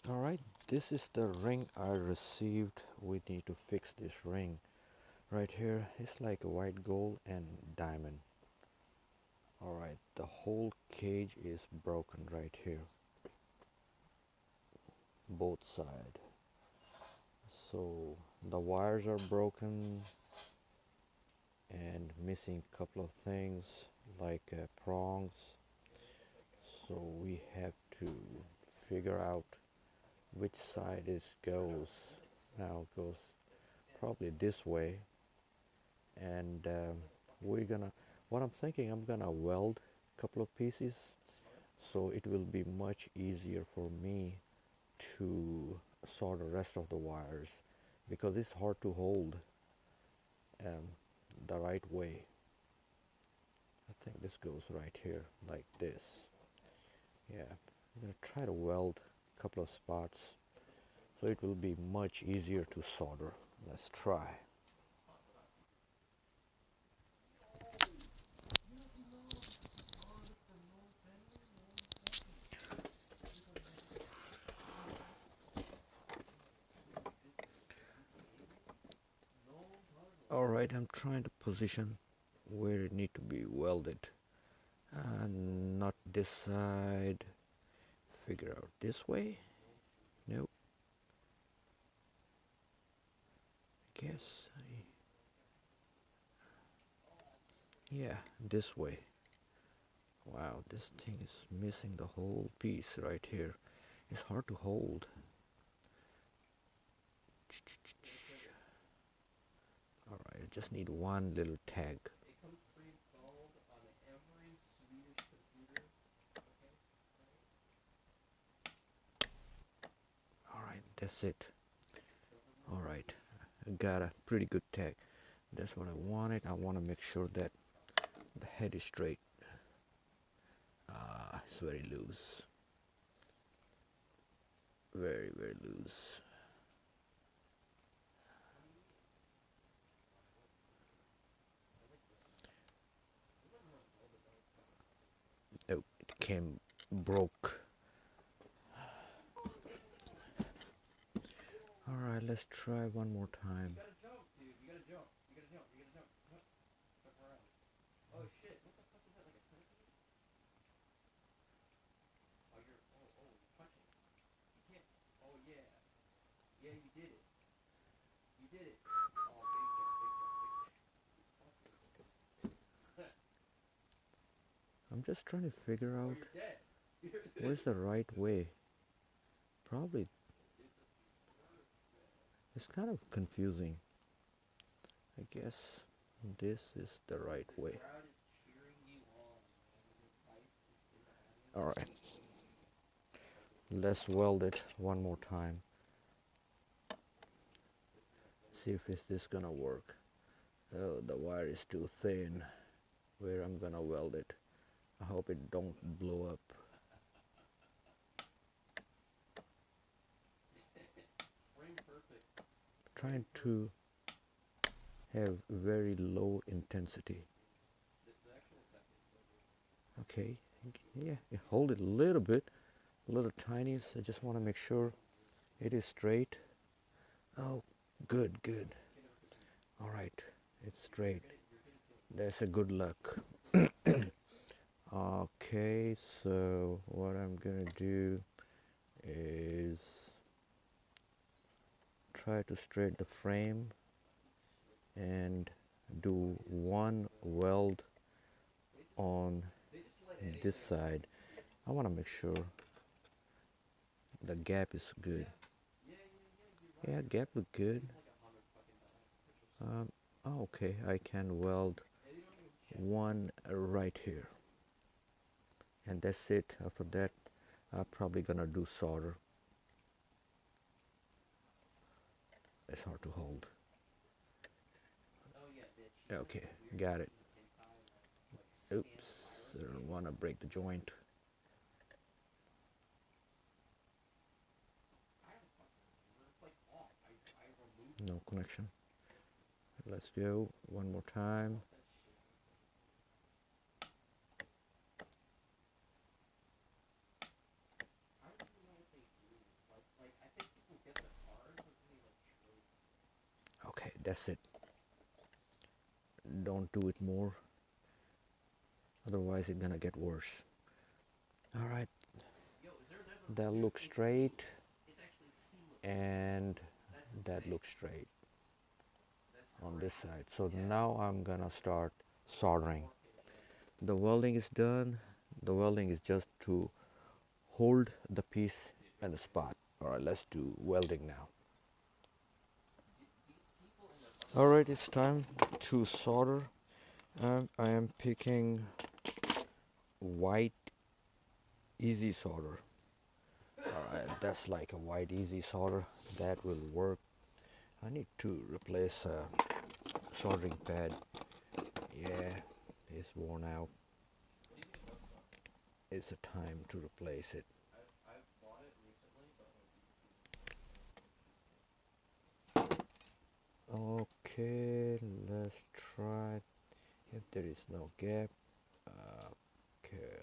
Alright, this is the ring I received. We need to fix this ring. Right here, it's like a white gold and diamond. Alright, the whole cage is broken right here. Both sides. So the wires are broken and missing a couple of things like prongs. So we have to figure out which side it goes. Now it goes probably this way, and we're gonna. What I'm thinking, I'm gonna weld a couple of pieces, so it will be much easier for me to solder the rest of the wires because it's hard to hold um, the right way. I think this goes right here like this. Yeah, I'm gonna try to weld a couple of spots so it will be much easier to solder. Let's try. Alright, I'm trying to position where it need to be welded. Not this side. Figure out this way. Nope. I guess. Yeah, this way. Wow, this thing is missing the whole piece right here. It's hard to hold. Alright, I just need one little tag. Alright, that's it. Alright, I got a pretty good tag. That's what I wanted. I want to make sure that the head is straight. It's very loose. Very, very loose. Oh, it came broke. Alright, let's try one more time. I'm just trying to figure out where's the right way. Probably it's kind of confusing. I guess this is the right way. Alright, let's weld it one more time. See if this gonna work. Oh, the wire is too thin where I'm gonna weld it. I hope it don't blow up. Trying to have very low intensity. Okay, yeah, hold it a little bit, a little tiny, so I just want to make sure it is straight. Oh, good, good. All right, it's straight. That's a good luck. Okay, so what I'm gonna do is try to straighten the frame and do one weld on this side. I want to make sure the gap is good. Yeah, gap look good. Okay, I can weld one right here, and that's it. After that, I'm probably gonna do solder. It's hard to hold. Okay, got it. Oops, I don't want to break the joint. No connection. Let's go one more time. That's it. Don't do it more, otherwise it's gonna get worse. All right, that looks straight, and that looks straight on this side. So now I'm gonna start soldering. The welding is done. The welding is just to hold the piece at the spot. All right, let's do welding now. All right, it's time to solder. I am picking white easy solder. All right, that's like a white easy solder. That will work. I need to replace a soldering pad. Yeah, it's worn out. It's a time to replace it. Okay, let's try. If there is no gap, okay,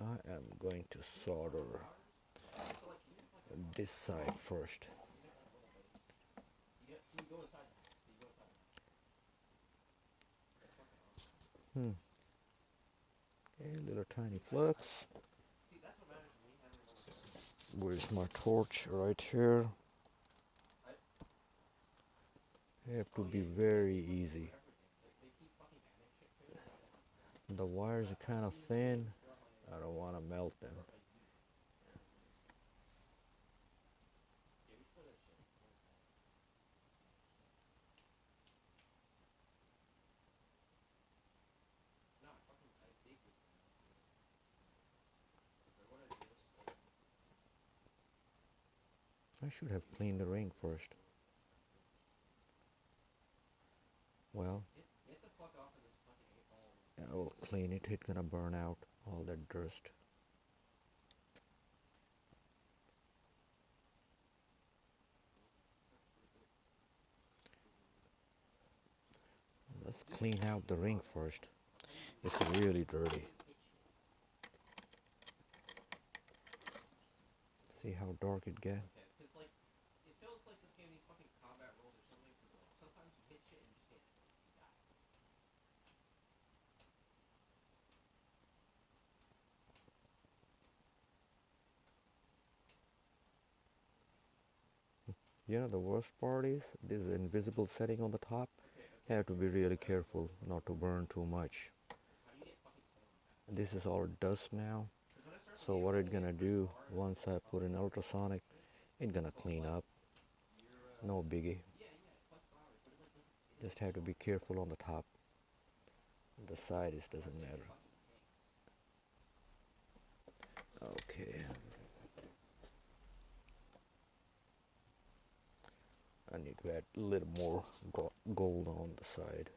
I am going to solder this side first. A little tiny flux. Where's my torch? Right here. You have to be very easy. The wires are kind of thin. I don't want to melt them. I should have cleaned the ring first. Well, I will clean it. It's gonna burn out all that dust. Let's clean out the ring first. It's really dirty. See how dark it gets? You know, the worst part is this invisible setting on the top. You have to be really careful not to burn too much. This is all dust now. So what it's gonna do, once I put in ultrasonic, it's gonna clean up. No biggie. Just have to be careful on the top. The side doesn't matter. Okay. I need to add a little more gold on the side.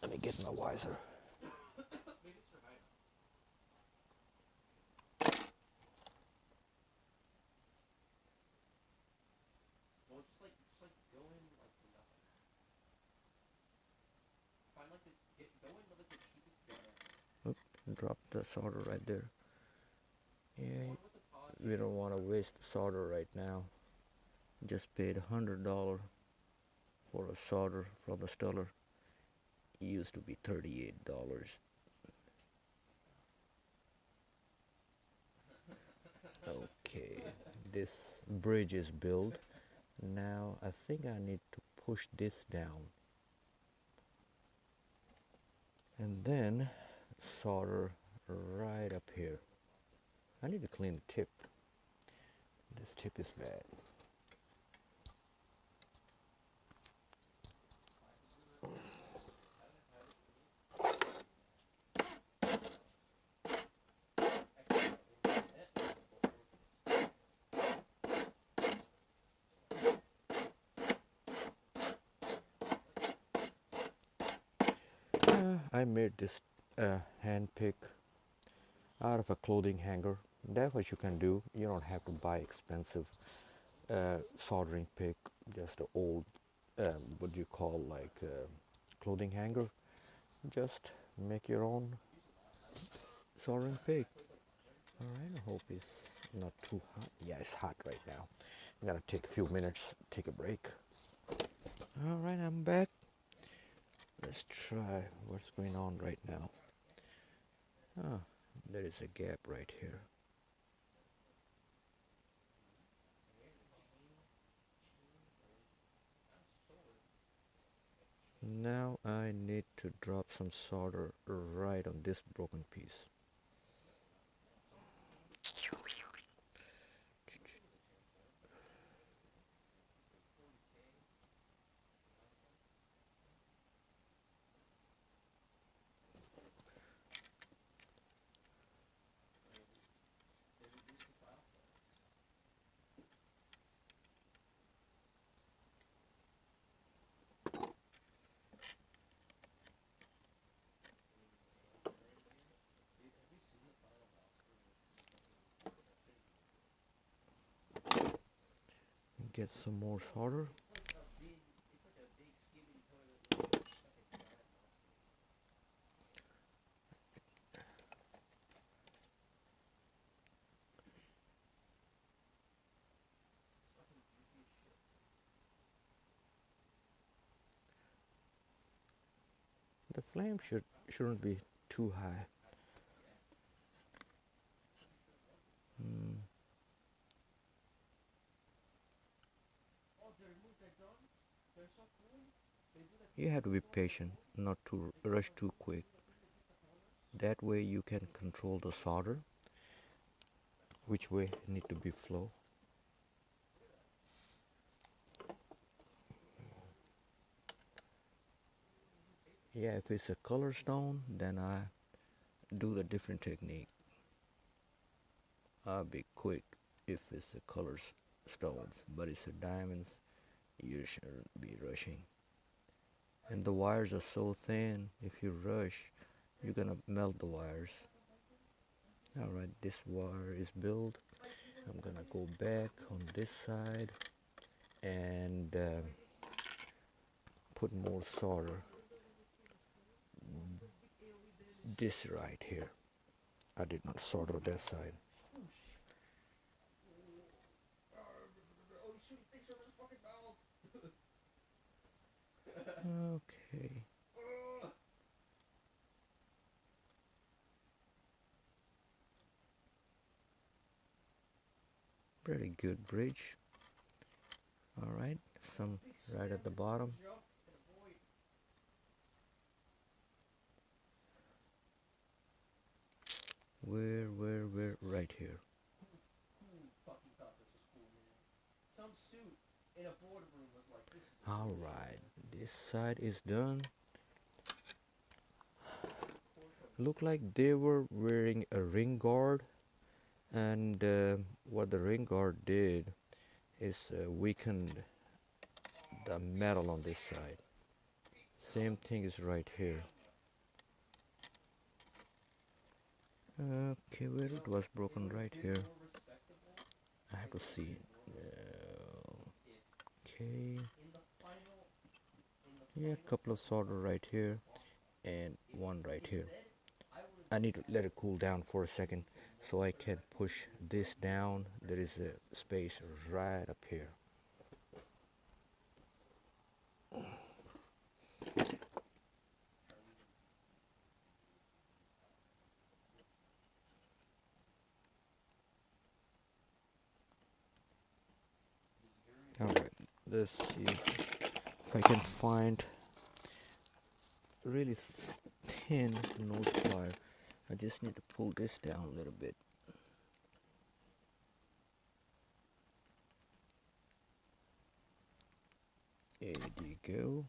Let me get my visor. Oop, drop the solder right there. Yeah, we don't want to waste the solder right now. Just paid $100 for a solder from the Stellar. It used to be $38. Okay, this bridge is built. Now I think I need to push this down and then solder right up here. I need to clean the tip. This tip is bad. I made this hand pick out of a clothing hanger. That's what you can do. You don't have to buy expensive soldering pick, just an old what do you call, like clothing hanger. Just make your own soldering pick. Alright, I hope it's not too hot. Yeah, it's hot right now. I'm gonna take a few minutes, take a break. Alright, I'm back. Let's try what's going on right now. Ah, there is a gap right here. Now I need to drop some solder right on this broken piece. Get some more solder. The flame shouldn't be too high. You have to be patient, not to rush too quick. That way you can control the solder, which way need to be flow. Yeah, if it's a color stone, then I do the different technique. I'll be quick if it's a color stones, but it's a diamonds, you shouldn't be rushing. And the wires are so thin, if you rush, you're gonna melt the wires. Alright, this wire is built. I'm gonna go back on this side and put more solder. This right here. I did not solder that side. Okay. Pretty good bridge. Alright, some right at the bottom. Where, right here. Alright, this side is done. Look like they were wearing a ring guard, and what the ring guard did is weakened the metal on this side. Same thing is right here. Okay, where it was broken right here. I have to see it. Okay. Yeah, a couple of solder right here and one right here. I need to let it cool down for a second so I can push this down. There is a space right up here. Alright, let's see if I can find really thin nose plier. I just need to pull this down a little bit. There you go.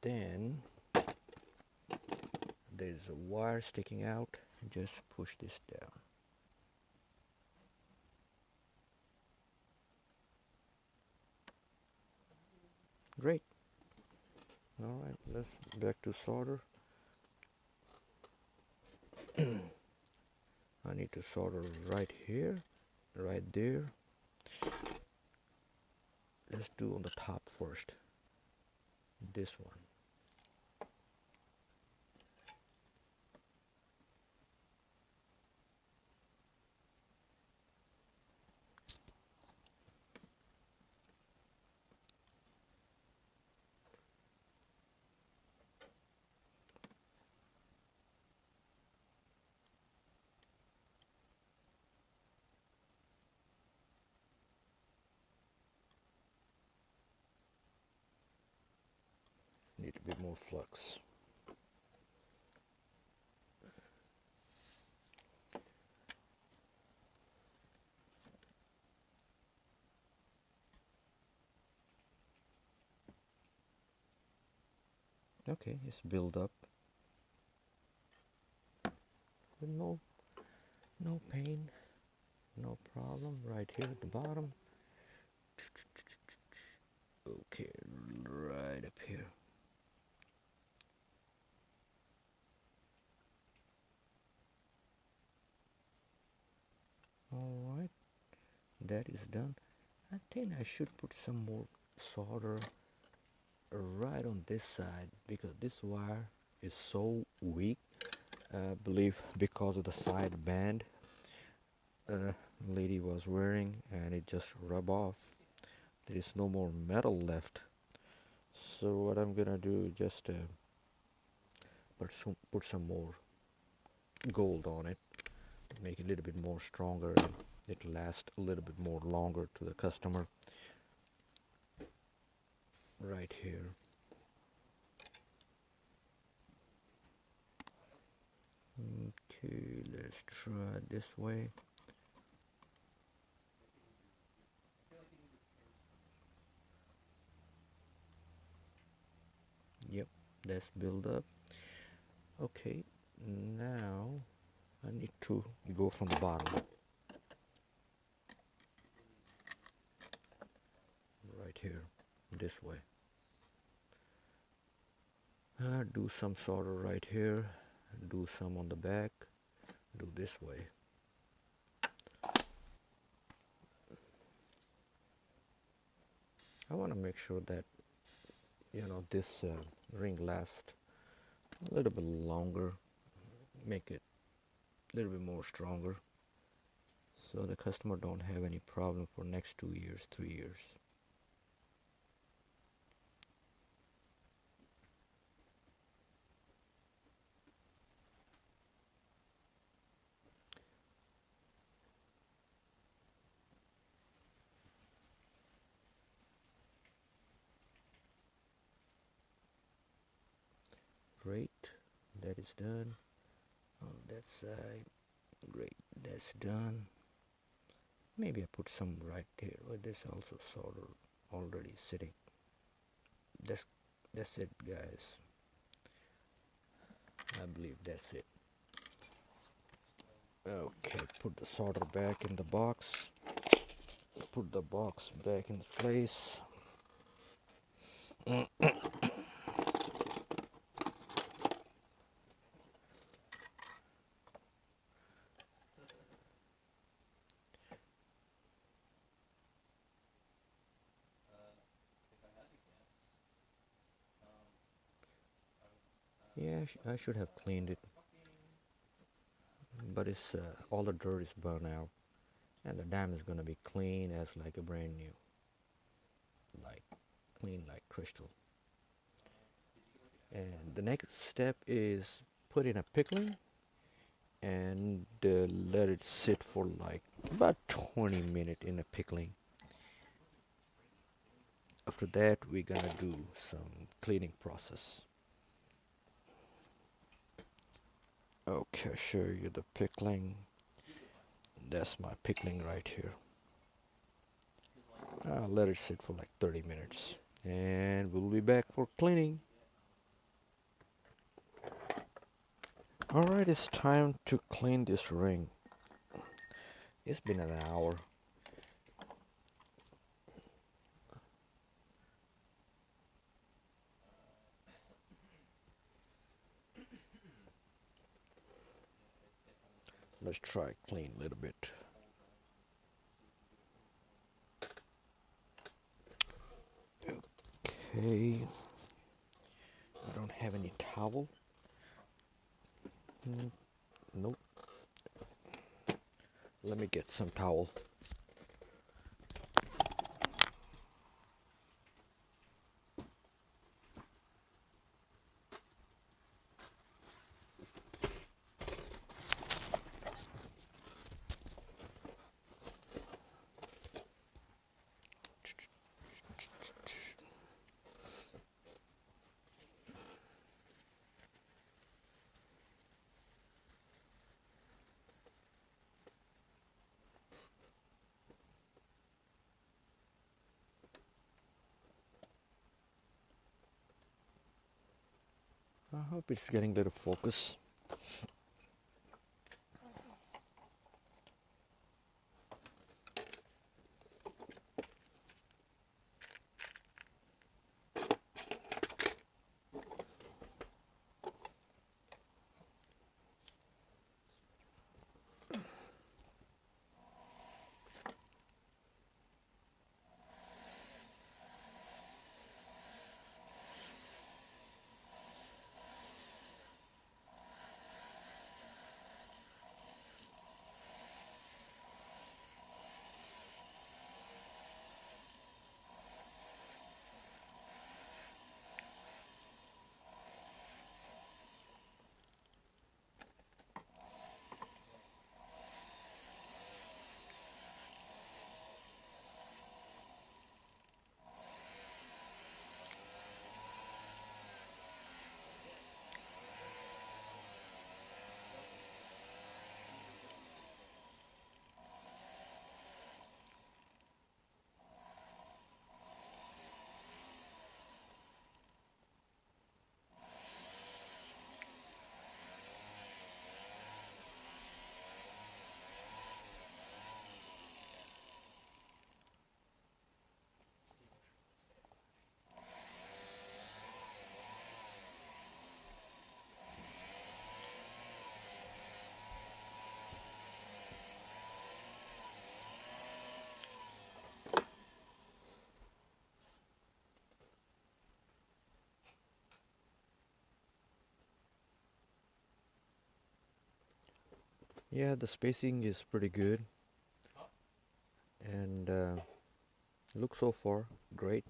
Then there's a wire sticking out. Just push this down. Great. Alright, let's back to solder. I need to solder right here, right there. Let's do on the top first. This one. bit more flux. Okay, it's built up with no pain, no problem. Right here at the bottom. Okay, right up here. Alright, that is done. I think I should put some more solder right on this side because this wire is so weak. I believe because of the side band lady was wearing, and it just rub off. There is no more metal left. So what I'm gonna do is just put some more gold on it, make it a little bit more stronger, and it lasts a little bit more longer to the customer. Right here. Okay, let's try it this way. Yep, that's built up. Okay, now I need to go from the bottom. Right here, this way. Do some solder right here, do some on the back, do this way. I want to make sure that this ring lasts a little bit longer, make it a little bit more stronger, so the customer don't have any problem for next 2 years, 3 years. Great, that is done. On that side, great, that's done. Maybe I put some right here, but this also solder already sitting. That's it, guys. I believe that's it. Okay, put the solder back in the box. Put the box back in place. Yeah, I should have cleaned it, but it's all the dirt is burned out, and the dam is gonna be clean as like a brand new, like clean like crystal. And the next step is put in a pickling and let it sit for like about 20 minutes in a pickling. After that, we're gonna do some cleaning process. Okay, show you the pickling. That's my pickling right here. I'll let it sit for like 30 minutes and we'll be back for cleaning. Alright, it's time to clean this ring. It's been an hour. Let's try clean a little bit. Okay, I don't have any towel. Nope. Let me get some towel. I hope it's getting a little focus. Yeah, the spacing is pretty good, and looks so far great.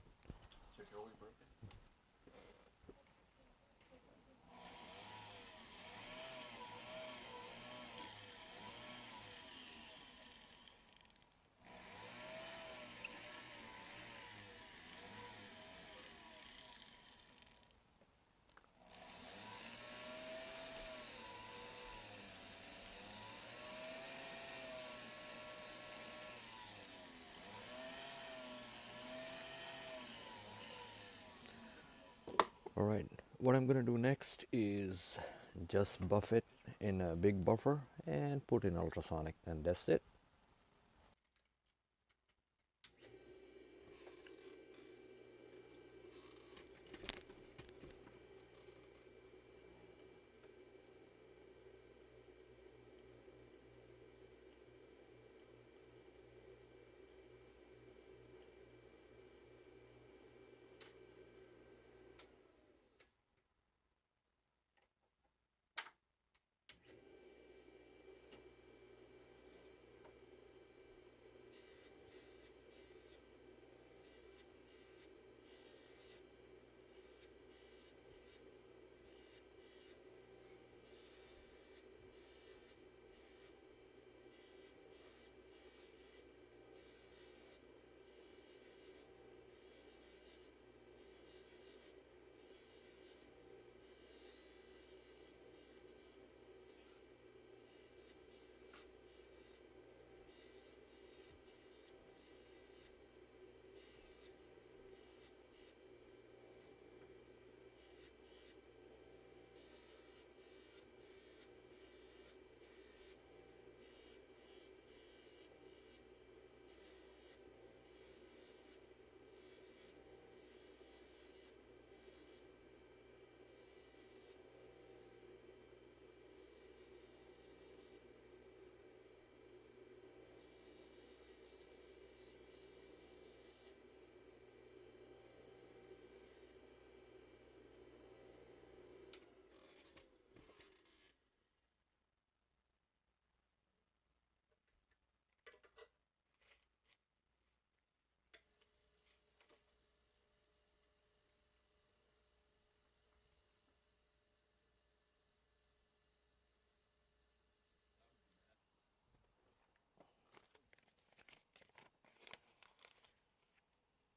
Alright, what I'm gonna do next is just buff it in a big buffer and put in ultrasonic, and that's it.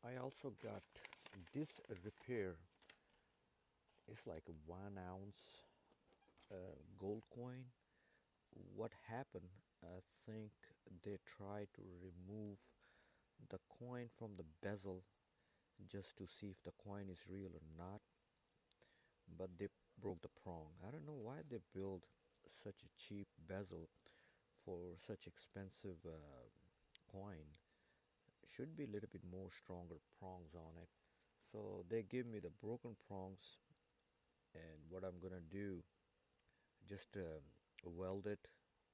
I also got this repair. It's like a 1 ounce gold coin. What happened? I think they tried to remove the coin from the bezel just to see if the coin is real or not. But broke the prong. I don't know why they build such a cheap bezel for such expensive coin. Should be a little bit more stronger prongs on it. So they give me the broken prongs, and what I'm gonna do, just weld it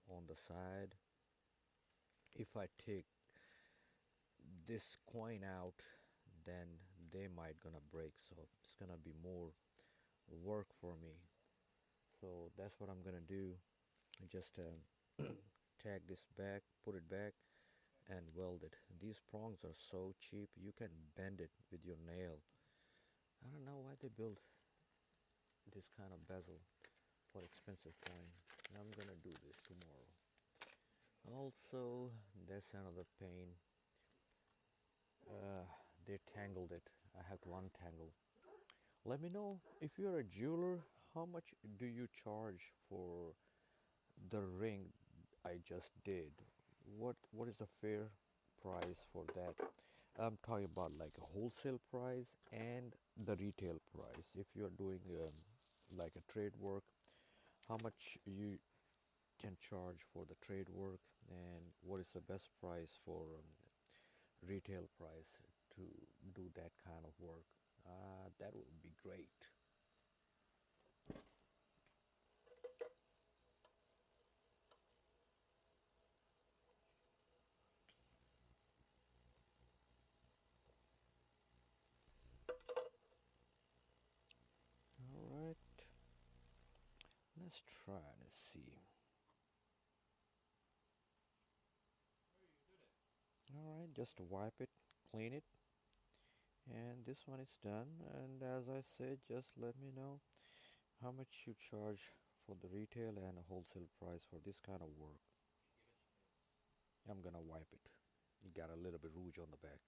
on the side. If I take this coin out, then they might gonna break, so it's gonna be more work for me. So that's what I'm gonna do. Just tag this back, put it back, and weld it. These prongs are so cheap, you can bend it with your nail. I don't know why they build this kind of bezel for expensive coin. I'm gonna do this tomorrow. Also, that's another pain. Uh, they tangled it. I have to untangle. Let me know if you're a jeweler, how much do you charge for the ring I just did? What is the fair price for that? I'm talking about like a wholesale price and the retail price. If you're doing like a trade work, how much you can charge for the trade work, and what is the best price for retail price to do that kind of work? That would be great. All right, let's try and see. All right, just wipe it, clean it, and this one is done. And as I said, just let me know how much you charge for the retail and a wholesale price for this kind of work. I'm gonna wipe it. You got a little bit rouge on the back.